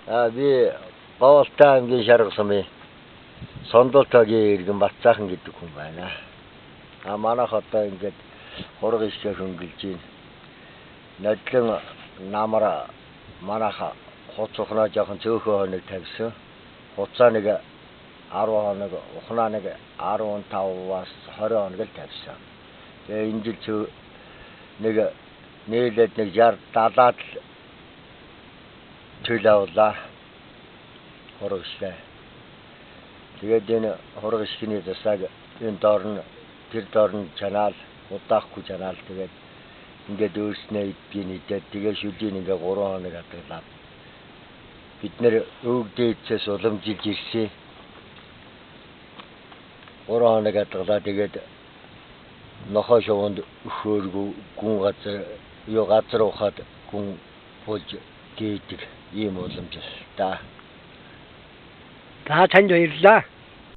Би Говьолтай аймгийн Шарга сумын Сондолтогийн иргэн Батцаахан гэдэг хүн байна. Манайх одоо ингээд хурга ишгээ хөнгөлж байна. Нодлон намар манайх хуц ухнаа жоохон цөөхөн хоног тавьсан. Хуцаа нэг 10 хоног, ухнаа нэг 15-аас 20 хоног л тавьсан. Тэгээ энэ жил нэг нийлээд нэг 60-70-аад чөл авлаа. Хурга ишгээ. Тэгээд энэ хурга ишгэний засаг энэ тэр доор нь чанаал, удаахгүй чанаал тэгээд ингээд өөрснөө идгийн идээд тэгээ шүлийн ингээ 3 хоног хадгалаад бид нэр өвгдээцээс уламжилж ирсэн. 3 хоног хадгалаад тэгээд нохоо шувуунд өгөөргөө гүн газар ухаад гүн болж дээдэг ийм уламжлалтай. За танд баярлалаа.